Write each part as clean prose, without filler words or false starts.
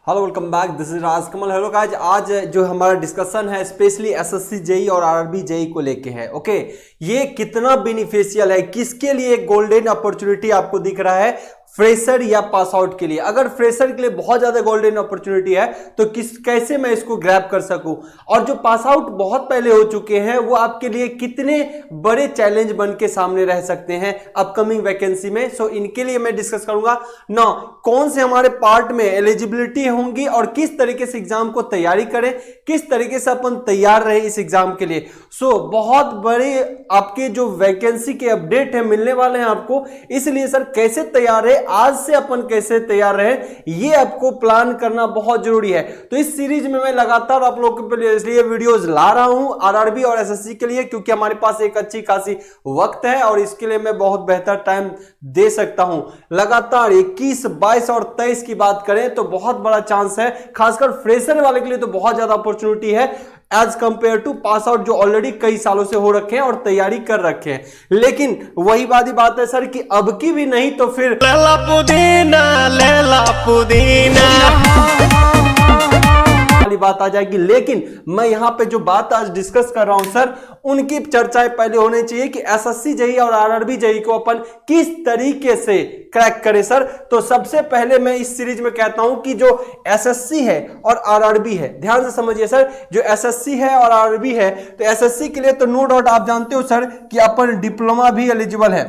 Hello welcome back, this is Raj Kamal. Hello guys, आज जो हमारा डिस्कशन है स्पेशली एसएससी जेई और आरआरबी जेई को लेके है। ओके, ये कितना बेनिफिशियल है, किसके लिए गोल्डन अपॉर्चुनिटी आपको दिख रहा है, फ्रेशर या पास आउट के लिए? अगर फ्रेशर के लिए बहुत ज्यादा गोल्डन अपॉर्चुनिटी है तो कैसे मैं इसको ग्रैब कर सकूं, और जो पास आउट बहुत पहले हो चुके हैं वो आपके लिए कितने बड़े चैलेंज बन के सामने रह सकते हैं अपकमिंग वैकेंसी में। सो इनके लिए मैं डिस्कस करूंगा ना कौन से हमारे पार्ट में एलिजिबिलिटी होंगी और किस तरीके से एग्जाम को तैयारी करें, किस तरीके से अपन तैयार रहे इस एग्जाम के लिए। सो बहुत बड़े आपके जो वैकेंसी के अपडेट है मिलने वाले हैं आपको, इसलिए सर कैसे तैयार है, आज से अपन कैसे तैयार रहे, ये आपको प्लान करना बहुत जरूरी है। तो इस सीरीज में मैं लगातार आप लोगों के लिए इसलिए वीडियोस ला रहा हूं आरआरबी और एसएससी के लिए, क्योंकि हमारे पास एक अच्छी खासी वक्त है और इसके लिए मैं बहुत बेहतर टाइम दे सकता हूं। लगातार 21, 22 और 23 की बात करें तो बहुत बड़ा चांस है, खासकर फ्रेशर वाले के लिए तो बहुत ज्यादा अपॉर्चुनिटी है as compare to pass out जो ऑलरेडी कई सालों से हो रखे हैं और तैयारी कर रखे हैं। लेकिन वही बात है सर कि अब की भी नहीं तो फिर लैला पुदीना वाली बात आ जाएगी। लेकिन मैं यहां पे जो बात आज डिस्कस कर रहा हूं सर, उनकी चर्चाएं पहले होनी चाहिए कि एसएससी जेई और आरआरबी जेई को अपन किस तरीके से क्रैक करें सर। तो सबसे पहले मैं इस सीरीज में कहता हूं कि जो एसएससी है और आरआरबी है, ध्यान से समझिए सर, जो एसएससी है और आरआरबी है, तो एसएससी के लिए तो नो डाउट आप जानते हो सर कि अपन डिप्लोमा भी एलिजिबल है।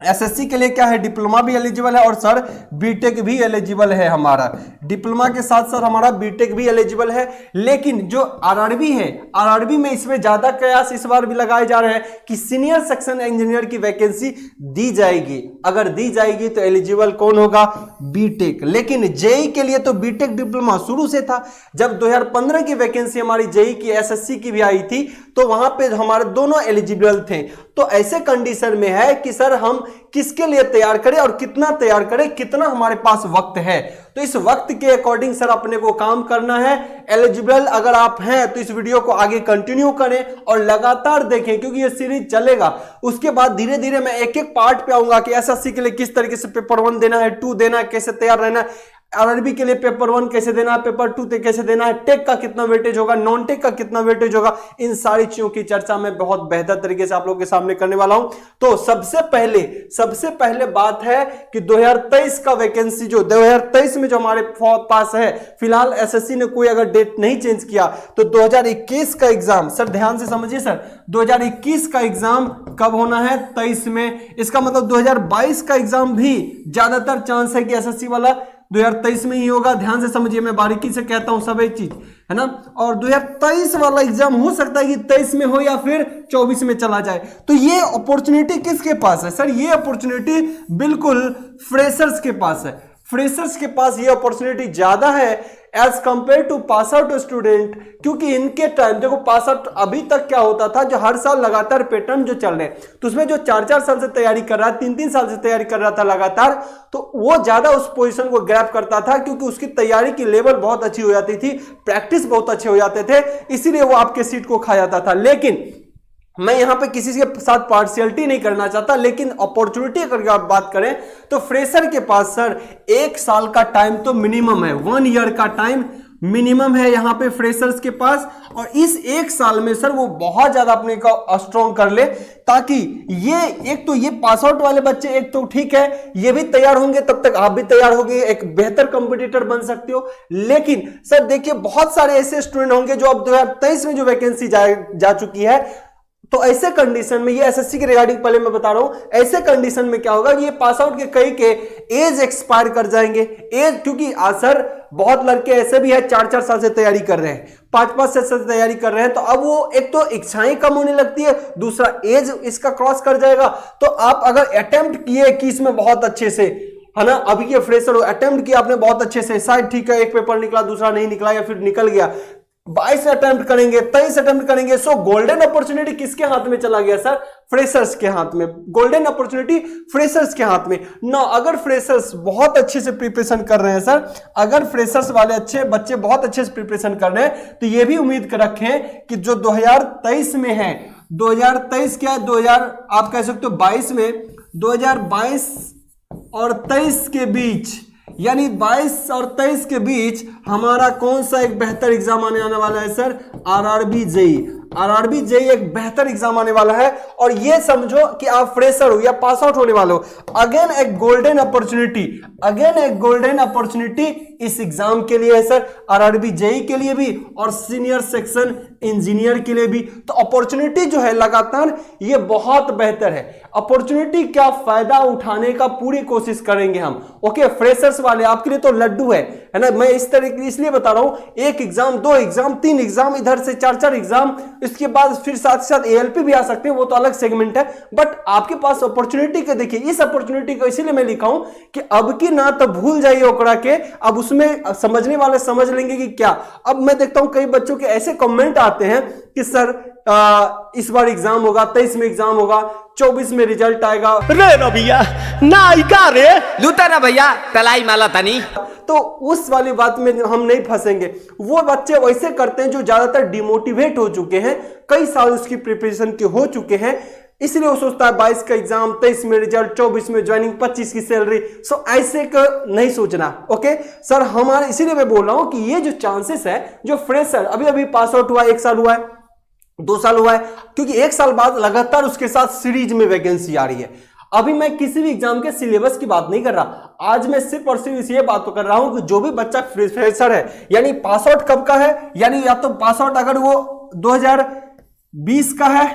एसएससी के लिए क्या है, डिप्लोमा भी एलिजिबल है और सर बीटेक भी एलिजिबल है हमारा। डिप्लोमा के साथ सर हमारा बीटेक भी एलिजिबल है। लेकिन जो आरआरबी है, आरआरबी में इसमें ज्यादा प्रयास इस बार भी लगाए जा रहे हैं कि सीनियर सेक्शन इंजीनियर की वैकेंसी दी जाएगी। अगर दी जाएगी तो एलिजिबल कौन होगा, बीटेक। लेकिन जेई के लिए तो बीटेक डिप्लोमा शुरू से था। जब 2015 की वैकेंसी हमारी जेई की एसएससी की भी आई थी तो वहां पे हमारे दोनों एलिजिबल थे। तो ऐसे कंडीशन में है कि सर हम किसके लिए तैयार करें और कितना तैयार करें, कितना हमारे पास वक्त है। तो इस वक्त के अकॉर्डिंग सर अपने को काम करना है। एलिजिबल अगर आप हैं तो इस वीडियो को आगे कंटिन्यू करें और लगातार देखें, क्योंकि ये सीरीज चलेगा। उसके बाद धीरे धीरे मैं एक एक पार्ट पे आऊंगा कि एसएससी के लिए किस तरीके से पेपर 1 देना है, 2 देना है, कैसे तैयार रहना है, आरआरबी के लिए पेपर 1 कैसे देना है, पेपर 2 कैसे देना है, टेक का कितना वेटेज होगा, नॉन टेक का कितना वेटेज होगा, इन सारी चीजों की चर्चा मैं बहुत बेहतर तरीके से आप लोगों के सामने करने वाला हूं। तो सबसे पहले बात है कि 2023 का वैकेंसी, जो 2023 में जो हमारे पास है, फिलहाल एसएससी ने कोई अगर डेट नहीं चेंज किया तो 2021 का एग्जाम, सर ध्यान से समझिए सर, 2021 का एग्जाम कब होना है, 23 में। इसका मतलब 2022 का एग्जाम भी ज्यादातर चांस है कि एसएससी वाला 2023 में ही होगा। ध्यान से समझिए, मैं बारीकी से कहता हूं सब एक चीज है ना। और 2023 वाला एग्जाम हो सकता है कि 23 में हो या फिर 24 में चला जाए। तो ये अपॉर्चुनिटी किसके पास है सर, ये अपॉर्चुनिटी बिल्कुल फ्रेशर्स के पास है। फ्रेशर्स के पास ये अपॉर्चुनिटी ज्यादा है as compare to pass out student, क्योंकि इनके टाइम देखो पास आउट अभी तक क्या होता था, जो हर साल लगातार पैटर्न जो चल रहे हैं तो उसमें जो 4-4 साल से तैयारी कर रहा है, 3-3 साल से तैयारी कर रहा था लगातार, तो वो ज्यादा उस पोजीशन को ग्रैब करता था क्योंकि उसकी तैयारी की लेवल बहुत अच्छी हो जाती थी, प्रैक्टिस बहुत अच्छे हो जाते थे, इसीलिए वो आपके सीट को खा जाता था। लेकिन मैं यहां पे किसी के साथ पार्शियलिटी नहीं करना चाहता, लेकिन अपॉर्चुनिटी अगर आप बात करें तो फ्रेशर के पास सर 1 साल का टाइम तो मिनिमम है, 1 ईयर का टाइम मिनिमम है यहां पे फ्रेशर्स के पास। और इस 1 साल में सर वो बहुत ज्यादा अपने को स्ट्रॉन्ग कर ले, ताकि ये एक तो ये पास आउट वाले बच्चे एक तो ठीक है, ये भी तैयार होंगे, तब तक आप भी तैयार होंगे, एक बेहतर कंपटीटर बन सकते हो। लेकिन सर देखिए बहुत सारे ऐसे स्टूडेंट होंगे जो अब 2023 में जो वैकेंसी जा चुकी है, तो ऐसे कंडीशन में, ये एसएससी के रिगार्डिंग पहले मैं बता रहा हूं, ऐसे कंडीशन में क्या होगा, ये पास आउट के कई के एज एक्सपायर कर जाएंगे। एज क्योंकि सर बहुत लड़के ऐसे भी है 4-4 साल से तैयारी कर रहे हैं, 5-5 साल से तैयारी कर रहे हैं, तो अब वो एक तो इच्छाएं कम होने लगती है, दूसरा एज इसका क्रॉस कर जाएगा। तो आप अगर अटेम्प्ट किए कि इसमें बहुत अच्छे से है ना, अभी ये फ्रेशर हो, अटेम्प्ट किया आपने बहुत अच्छे से, शायद ठीक है एक पेपर निकला दूसरा नहीं निकला या फिर निकल गया, 22 अटेम्प्ट करेंगे, 23 अटेम्प्ट करेंगे। सो गोल्डन अपॉर्चुनिटी किसके हाथ में चला गया सर, फ्रेशर्स के हाथ में। गोल्डन अपॉर्चुनिटी फ्रेशर्स के हाथ में ना। अगर फ्रेशर्स बहुत अच्छे से प्रिपरेशन कर रहे हैं सर, अगर फ्रेशर्स वाले अच्छे बच्चे बहुत अच्छे से प्रिपरेशन कर रहे हैं, तो ये भी उम्मीद कर रखें कि जो 2023 में है, 2023 क्या 2000 आप कह सकते हो 22 में, 2022 और 23 के बीच यानी 22 और 23 के बीच हमारा कौन सा एक बेहतर एग्जाम आने वाला है sir? RRB JE. RRB JE एक बेहतर एग्जाम आने वाला है। और ये समझो कि आप फ्रेशर हो या पास आउट होने वाले हो, अगेन एक गोल्डन अपॉर्चुनिटी, अगेन एक गोल्डन अपॉर्चुनिटी इस एग्जाम के लिए है सर, आरआरबी जेई के लिए भी और सीनियर सेक्शन इंजीनियर के लिए भी। तो अपॉर्चुनिटी जो है लगातार ये बहुत बेहतर है। अपॉर्चुनिटी का फायदा उठाने का पूरी कोशिश करेंगे हम। ओके, फ्रेशर्स वाले आपके लिए तो लड्डू है ना। मैं इस तरीके इसलिए बता रहा हूं, एक एग्जाम, दो एग्जाम, तीन एग्जाम, इधर से 4 एग्जाम, इसके बाद फिर साथ साथ एएलपी भी आ सकते हैं, वो तो अलग सेगमेंट है। बट आपके पास अपॉर्चुनिटी के देखिए, इस अपॉर्चुनिटी को इसीलिए मैं लिखा हूं कि अब की ना तो भूल जाइए ओकरा के, अब उसमें समझने वाले समझ लेंगे कि क्या। अब मैं देखता हूं कई बच्चों के ऐसे कमेंट आते हैं कि सर इस बार एग्जाम होगा, 23 में एग्जाम होगा, 24 में रिजल्ट आएगा। रे ना भैया नायिका रे लूटा ना भैया तलाई माला तनी। तो उस वाली बात में हम नहीं फंसेंगे। वो बच्चे वैसे करते हैं जो ज्यादातर डिमोटिवेट हो चुके हैं, कई साल उसकी प्रिपरेशन के हो चुके हैं, इसलिए वो सोचता है 22 का एग्जाम, 23 में रिजल्ट, 24 में ज्वाइनिंग, 25 की सैलरी। सो ऐसे का नहीं सोचना। ओके सर, हमारे इसीलिए मैं बोल रहा हूं कि ये जो चांसेस है, जो फ्रेशर अभी अभी पास आउट हुआ है, 1 साल हुआ है, 2 साल हुआ है, क्योंकि 1 साल बाद लगातार उसके साथ सीरीज में वैकेंसी आ रही है। अभी मैं किसी भी एग्जाम के सिलेबस की बात नहीं कर रहा, आज मैं सिर्फ और सिर्फ ये बात कर रहा हूं कि जो भी बच्चा फ्रेशर है, यानी पास आउट कब का है, यानी या तो पास आउट अगर वो 2020 का है,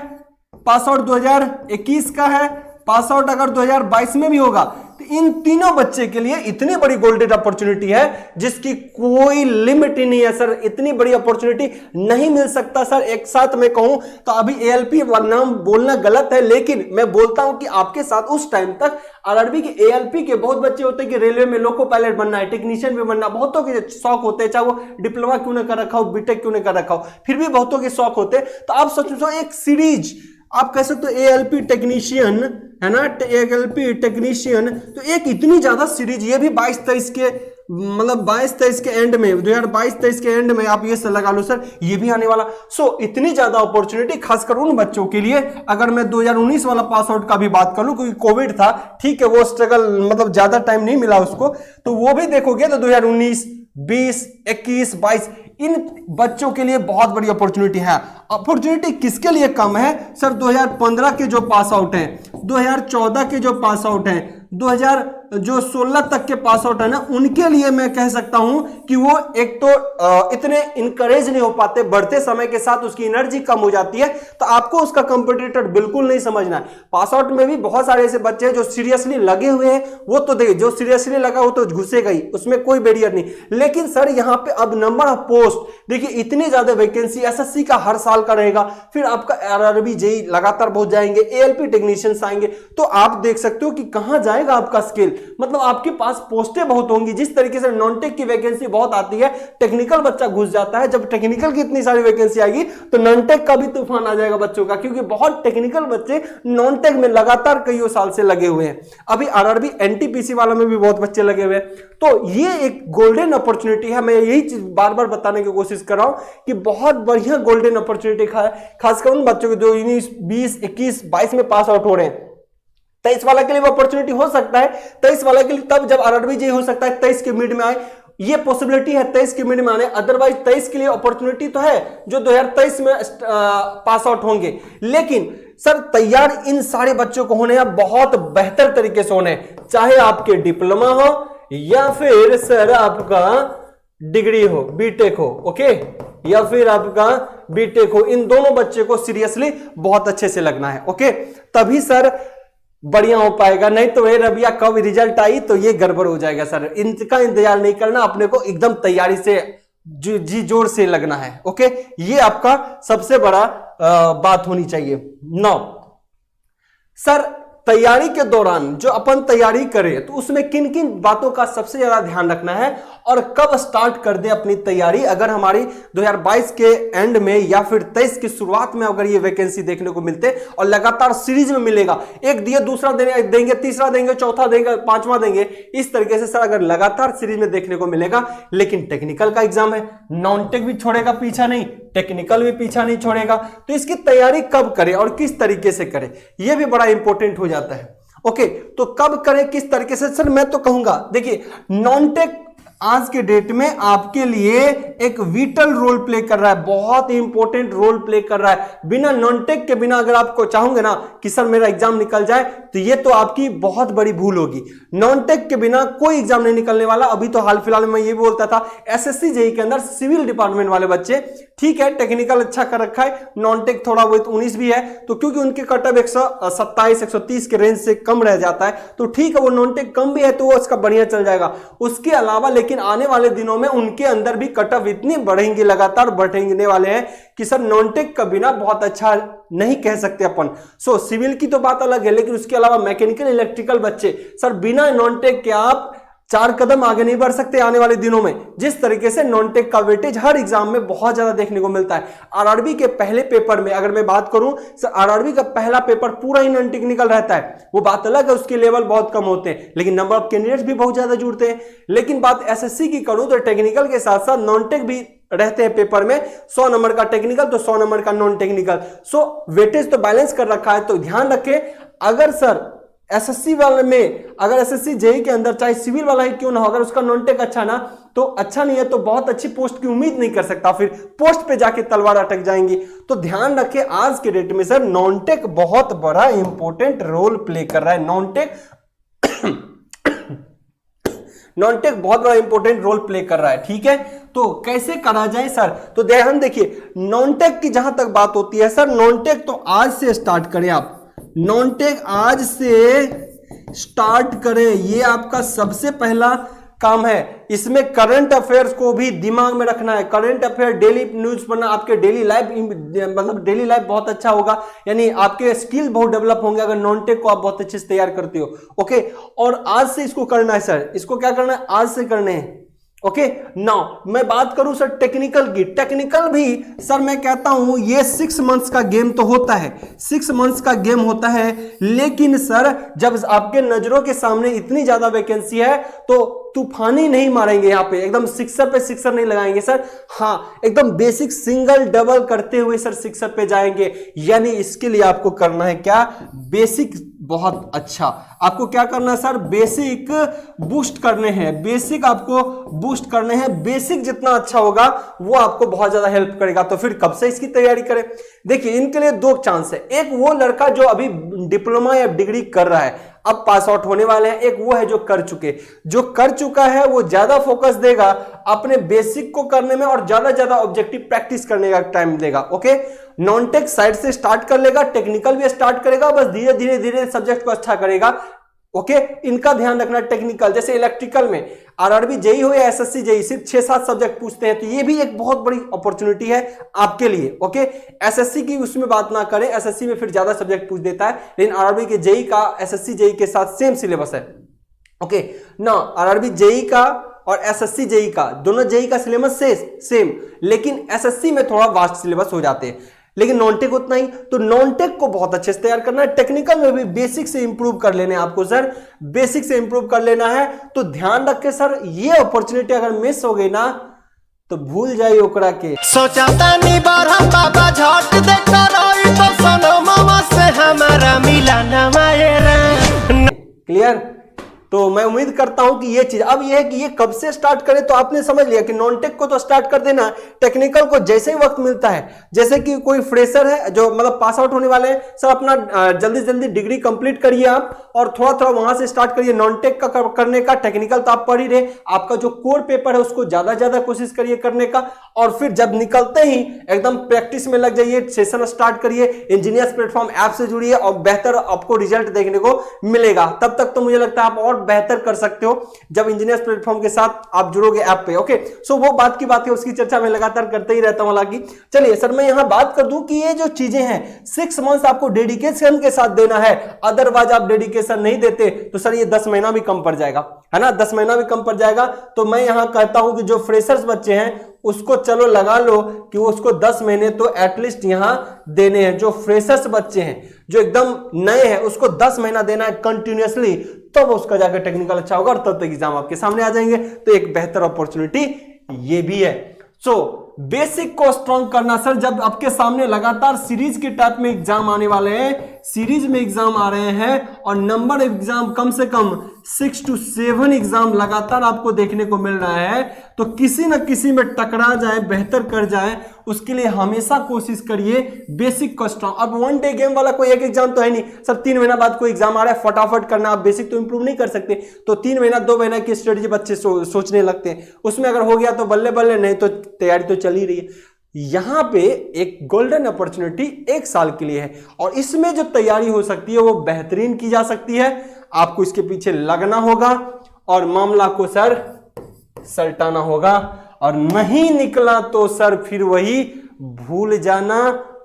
पास आउट 2021 का है, पास आउट अगर 2022 में भी होगा, तो इन तीनों बच्चे के लिए इतनी बड़ी गोल्डन अपॉर्चुनिटी है जिसकी कोई लिमिट ही नहीं है सर। इतनी बड़ी अपॉर्चुनिटी नहीं मिल सकता सर। एक साथ मैं कहूं तो अभी एएलपी नाम बोलना गलत है, लेकिन मैं बोलता हूं कि आपके साथ उस टाइम तक आरआरबी के एएलपी के बहुत बच्चे होते हैं कि रेलवे में लोको पायलट बनना है, टेक्नीशियन भी बनना, बहुतों के शौक होते हैं, चाहे वो डिप्लोमा क्यों ना कर रखा हो, बीटेक क्यों ना कर रखा हो, फिर भी बहुतों के शौक होते हैं। तो आप सोचो एक सीरीज आप कह सकते हो एएलपी टेक्नीशियन है ना, एएलपी टेक्नीशियन, तो एक इतनी ज्यादा सीरीज, ये भी 22-23 के मतलब 22-23 के एंड में, 2022-23 के एंड में आप ये से लगा लो सर, ये भी आने वाला। सो इतनी ज्यादा अपॉर्चुनिटी खासकर उन बच्चों के लिए। अगर मैं 2019 वाला पास आउट का भी बात कर लूं, क्योंकि कोविड था, ठीक है वो स्ट्रगल मतलब ज्यादा टाइम नहीं मिला उसको, तो वो भी देखोगे तो 2019, 20, 21, 22 इन बच्चों के लिए बहुत बड़ी अपॉर्चुनिटी है। अपॉर्चुनिटी किसके लिए कम है सर? 2015 के जो पास आउट हैं, 2014 के जो पास आउट हैं, 2016 तक के पास आउट है ना, उनके लिए मैं कह सकता हूं कि वो एक तो इतने इंकरेज नहीं हो पाते, बढ़ते समय के साथ उसकी एनर्जी कम हो जाती है, तो आपको उसका कंपटीटर बिल्कुल नहीं समझना है। पास आउट में भी बहुत सारे ऐसे बच्चे हैं जो सीरियसली लगे हुए हैं, वो तो देखिए जो सीरियसली लगा वो तो घुसेगा ही, उसमें कोई बैरियर नहीं। लेकिन सर यहां पे अब नंबर ऑफ पोस्ट देखिए, इतनी ज्यादा वैकेंसी, एसएससी का हर साल का रहेगा, फिर आपका आरआरबी जेई लगातार बहुत जाएंगे, एएलपी टेक्नीशियंस आएंगे, तो आप देख सकते हो कि कहां जाएगा आपका स्किल। मतलब आपके पास पोस्टें बहुत होंगी। जिस तरीके से नॉन टेक की वैकेंसी बहुत आती है, टेक्निकल बच्चा घुस जाता है, जब टेक्निकल की इतनी सारी वैकेंसी आएगी तो नॉन टेक का भी तूफान आ जाएगा बच्चों का, क्योंकि बहुत टेक्निकल बच्चे नॉन टेक में लगातार कई साल से लगे हुए हैं। अभी आरआरबी एनटीपीसी वाला में भी बहुत बच्चे लगे हुए हैं। तो ये एक गोल्डन अपॉर्चुनिटी है। मैं यही चीज बार बार बताने की कोशिश कर रहा हूं कि बहुत बढ़िया गोल्डन अपॉर्चुनिटी खासकर उन बच्चों के जो 19, 20, 21, 22 में पास आउट हो रहे हैं। 23 वाला के लिए वो अपॉर्चुनिटी हो सकता है, 23 वाला के लिए तब जब आरआरबी जेई हो सकता है 23 के मिड में आए, ये पॉसिबिलिटी है 23 के मिड में आने। अदरवाइज 23 के लिए अपॉर्चुनिटी तो है जो 2023 में पास आउट होंगे। लेकिन सर तैयार इन सारे बच्चों को होने हैं, बहुत बेहतर तरीके से होने, चाहे आपके डिप्लोमा हो या फिर सर आपका डिग्री हो, बीटेक हो, ओके, या फिर आपका बीटेक हो, इन दोनों बच्चे को सीरियसली बहुत अच्छे से लगना है। ओके, तभी सर बढ़िया हो पाएगा, नहीं तो ये रबिया कब रिजल्ट आई तो ये गड़बड़ हो जाएगा सर। इनका इंतजार नहीं करना, अपने को एकदम तैयारी से जी जोर से लगना है। ओके, ये आपका सबसे बड़ा बात होनी चाहिए। नौ सर, तैयारी के दौरान जो अपन तैयारी करें तो उसमें किन किन बातों का सबसे ज्यादा ध्यान रखना है और कब स्टार्ट कर दे अपनी तैयारी। अगर हमारी 2022 के एंड में या फिर 23 की शुरुआत में अगर ये वैकेंसी देखने को मिलते और लगातार सीरीज में मिलेगा, एक दिए दूसरा देंगे, तीसरा देंगे, चौथा देंगे, पांचवा देंगे, इस तरीके से सर अगर लगातार सीरीज में देखने को मिलेगा। लेकिन टेक्निकल का एग्जाम है, नॉन टेक भी छोड़ेगा पीछा नहीं, टेक्निकल भी पीछा नहीं छोड़ेगा, तो इसकी तैयारी कब करें और किस तरीके से करें, यह भी बड़ा इंपॉर्टेंट हो जाता है। ओके, तो कब करें, किस तरीके से? सर मैं तो कहूंगा, देखिए नॉन-टेक आज के डेट में आपके लिए एक विटल रोल प्ले कर रहा है, बहुत ही इंपॉर्टेंट रोल प्ले कर रहा है। बिना नॉन-टेक के बिना अगर आपको चाहोगे ना कि सर मेरा एग्जाम निकल जाए, तो ये तो आपकी बहुत बड़ी भूल होगी। नॉन-टेक के बिना कोई एग्जाम नहीं निकलने वाला। अभी तो हाल फिलहाल में ये बोलता था एसएससी जेईई के अंदर सिविल डिपार्टमेंट वाले बच्चे, ठीक है टेक्निकल अच्छा कर रखा है, नॉन-टेक थोड़ा बहुत 19 भी है, तो क्योंकि उनके कटअप 127 130 के रेंज से कम रह जाता है, तो ठीक है वो नॉन-टेक कम भी है तो वो उसका बढ़िया चल जाएगा। उसके अलावा लेकिन आने वाले दिनों में उनके अंदर भी कटअप इतनी बढ़ेंगे, लगातार बढ़ने वाले हैं कि सर नॉन-टेक का बिना बहुत अच्छा नहीं कह सकते अपन। सो सिविल की तो बात अलग है, लेकिन उसके अलावा मैकेनिकल इलेक्ट्रिकल बच्चे सर बिना नॉन-टेक के आप 4 कदम आगे नहीं बढ़ सकते आने वाले दिनों में। जिस तरीके से नॉन-टेक का वेटेज हर एग्जाम में बहुत ज्यादा देखने को मिलता है। आरआरबी के पहले पेपर में अगर मैं बात करूं, सर आरआरबी का पहला पेपर पूरा ही नॉन टेक्निकल रहता है, वो बात अलग है, उसके लेवल बहुत कम होते हैं, लेकिन नंबर ऑफ कैंडिडेट्स भी बहुत ज्यादा जुड़ते हैं। लेकिन बात एसएससी की करूं तो टेक्निकल के साथ साथ नॉन-टेक भी रहते हैं पेपर में, 100 नंबर का टेक्निकल तो 100 नंबर का नॉन टेक्निकल। सो वेटेज तो बैलेंस कर रखा है। तो ध्यान रखें, अगर सर एसएससी वाले में, अगर एसएससी जेईई के अंदर चाहे सिविल वाला ही क्यों ना हो, अगर उसका नॉन-टेक अच्छा ना, तो अच्छा नहीं है तो बहुत अच्छी पोस्ट की उम्मीद नहीं कर सकता, फिर पोस्ट पे जाके तलवार अटक जाएंगी। तो ध्यान रखें आज के डेट में सर नॉन-टेक बहुत बड़ा इंपॉर्टेंट रोल प्ले कर रहा है। नॉन-टेक बहुत बड़ा इंपॉर्टेंट रोल प्ले कर रहा है, ठीक है। तो कैसे करा जाए सर? तो ध्यान देखिए, नॉन-टेक की जहां तक बात होती है सर, नॉन-टेक तो आज से स्टार्ट करें आप, नॉन-टेक आज से स्टार्ट करें, ये आपका सबसे पहला काम है। इसमें करंट अफेयर्स को भी दिमाग में रखना है। करंट अफेयर डेली न्यूज पढ़ना, आपके डेली लाइफ मतलब डेली लाइफ बहुत अच्छा होगा, यानी आपके स्किल बहुत डेवलप होंगे अगर नॉन-टेक को आप बहुत अच्छे से तैयार करते हो। ओके, और आज से इसको करना है सर, इसको क्या करना है, आज से करने हैं। ओके, नाउ मैं बात करूं सर टेक्निकल की। टेक्निकल भी सर मैं कहता हूं ये 6 मंथ्स का गेम तो होता है, 6 मंथ्स का गेम होता है, लेकिन सर जब आपके नजरों के सामने इतनी ज्यादा वैकेंसी है तो तूफानी नहीं मारेंगे यहाँ पे, एकदम सिक्सर पे सिक्सर नहीं लगाएंगे सर। हाँ, एकदम बेसिक सिंगल डबल करते हुए सर सिक्सर पे जाएंगे। यानी इसके लिए आपको करना है क्या, बेसिक बहुत अच्छा आपको क्या करना है सर, बेसिक बूस्ट करने हैं, बेसिक आपको बूस्ट करने हैं। बेसिक जितना अच्छा होगा वो आपको बहुत ज्यादा हेल्प करेगा। तो फिर कब से इसकी तैयारी करें? देखिए इनके लिए 2 चांस है। एक वो लड़का जो अभी डिप्लोमा या डिग्री कर रहा है, अब पास आउट होने वाले हैं, एक वो है जो कर चुके। जो कर चुका है वो ज्यादा फोकस देगा अपने बेसिक को करने में और ज्यादा ऑब्जेक्टिव प्रैक्टिस करने का टाइम देगा। ओके, नॉन-टेक साइड से स्टार्ट कर लेगा, टेक्निकल भी स्टार्ट करेगा, बस धीरे धीरे सब्जेक्ट को अच्छा करेगा। ओके, इनका ध्यान रखना। टेक्निकल जैसे इलेक्ट्रिकल में आरआरबी जेईई हो या एसएससी जेईई, सिर्फ 6-7 सब्जेक्ट पूछते हैं, तो ये भी एक बहुत बड़ी अपॉर्चुनिटी है आपके लिए। ओके, एसएससी की उसमें बात ना करें, एसएससी में फिर ज्यादा सब्जेक्ट पूछ देता है, लेकिन आरआरबी के जेईई का एसएससी जेईई के साथ सेम सिलेबस है। ओके ना, आरआरबी जेईई का और एसएससी जेईई का, दोनों जेईई का सिलेबस सेम, लेकिन एसएससी में थोड़ा वास्ट सिलेबस हो जाते हैं, लेकिन नॉन-टेक उतना ही। तो नॉन-टेक को बहुत अच्छे से तैयार करना है। टेक्निकल में भी बेसिक से इंप्रूव कर लेने हैं आपको सर, बेसिक से इंप्रूव कर लेना है। तो ध्यान रखें सर, ये अपॉर्चुनिटी अगर मिस हो गई ना तो भूल जाइए ओकरा के। सोचा तानी बारह बाबा झट देखता रही तो सोनो मामा से हमारा मिला न मायरा। क्लियर? तो मैं उम्मीद करता हूं कि ये चीज, अब ये है कि ये कब से स्टार्ट करें, तो आपने समझ लिया कि नॉन-टेक को तो स्टार्ट कर देना, टेक्निकल को जैसे ही वक्त मिलता है, जैसे कि कोई फ्रेशर है जो मतलब पास आउट होने वाले हैं, सर अपना जल्दी डिग्री कंप्लीट करिए आप और थोड़ा वहां से स्टार्ट करिए नॉन-टेक का करने का। टेक्निकल तो आप पढ़ ही रहे, आपका जो कोर पेपर है उसको ज्यादा कोशिश करिए करने का, और फिर जब निकलते ही एकदम प्रैक्टिस में लग जाइए, सेशन स्टार्ट करिए, इंजीनियर्स प्लेटफॉर्म ऐप से जुड़िए और बेहतर आपको रिजल्ट देखने को मिलेगा। तब तक तो मुझे लगता है आप और बेहतर कर सकते हो जब इंजीनियर्स प्लेटफॉर्म के साथ आप जुड़ोगे ऐप पे। ओके, सो वो बात की बात है, उसकी चर्चा मैं लगातार करते ही रहता हूं। हालांकि चलिए सर मैं यहां बात कर दूं कि ये जो चीजें हैं 6 मंथ्स आपको डेडिकेशन के साथ देना है, अदरवाइज आप डेडिकेशन नहीं देते तो सर ये 10 महीना भी कम पड़ जाएगा, है ना, 10 महीना भी कम पड़ जाएगा। तो मैं यहां कहता हूं कि जो फ्रेशर्स बच्चे हैं उसको चलो लगा लो कि उसको 10 महीने तो एटलीस्ट यहां देने हैं। जो फ्रेशर्स बच्चे हैं, जो एकदम नए हैं, उसको 10 महीना देना है कंटिन्यूअसली, तब उसका जाकर टेक्निकल अच्छा होगा और तब तक एग्जाम आपके सामने आ जाएंगे। तो एक बेहतर अपॉर्चुनिटी ये भी है। सो बेसिक को स्ट्रॉन्ग करना सर। जब आपके सामने लगातार सीरीज के टाइप में एग्जाम आने वाले हैं, सीरीज में एग्जाम आ रहे हैं और नंबर एग्जाम कम से कम 6 to 7 एग्जाम लगातार आपको देखने को मिल रहा है, तो किसी न किसी में टकरा जाए, बेहतर कर जाए, उसके लिए हमेशा कोशिश करिए बेसिक को स्ट्रॉन्ग। अब वन डे गेम वाला कोई एक एग्जाम तो है नहीं सर, 3 महीना बाद कोई एग्जाम आ रहा है, फटाफट करना, आप बेसिक तो इंप्रूव नहीं कर सकते, तो 3 महीना 2 महीना की स्ट्रेटेजी बच्चे सोचने लगते हैं, उसमें अगर हो गया तो बल्ले बल्ले, नहीं तो तैयारी तो चल ही रही है। यहां पे एक गोल्डन अपॉर्चुनिटी 1 साल के लिए है और इसमें जो तैयारी हो सकती है वो बेहतरीन की जा सकती है। आपको इसके पीछे लगना होगा और मामला को सर सलटाना होगा, और नहीं निकला तो सर फिर वही भूल जाना,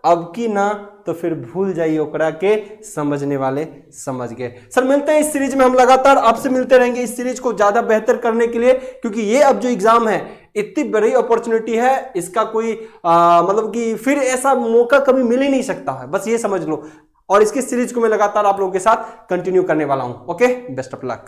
अब की ना तो फिर भूल जाइए ओकरा के, समझने वाले समझ गए। सर मिलते हैं इस सीरीज में, हम लगातार आपसे मिलते रहेंगे इस सीरीज को ज्यादा बेहतर करने के लिए, क्योंकि ये अब जो एग्जाम है इतनी बड़ी अपॉर्चुनिटी है, इसका कोई मतलब कि फिर ऐसा मौका कभी मिल ही नहीं सकता है, बस ये समझ लो। और इसकी सीरीज को मैं लगातार आप लोगों के साथ कंटिन्यू करने वाला हूं। Okay, best of luck.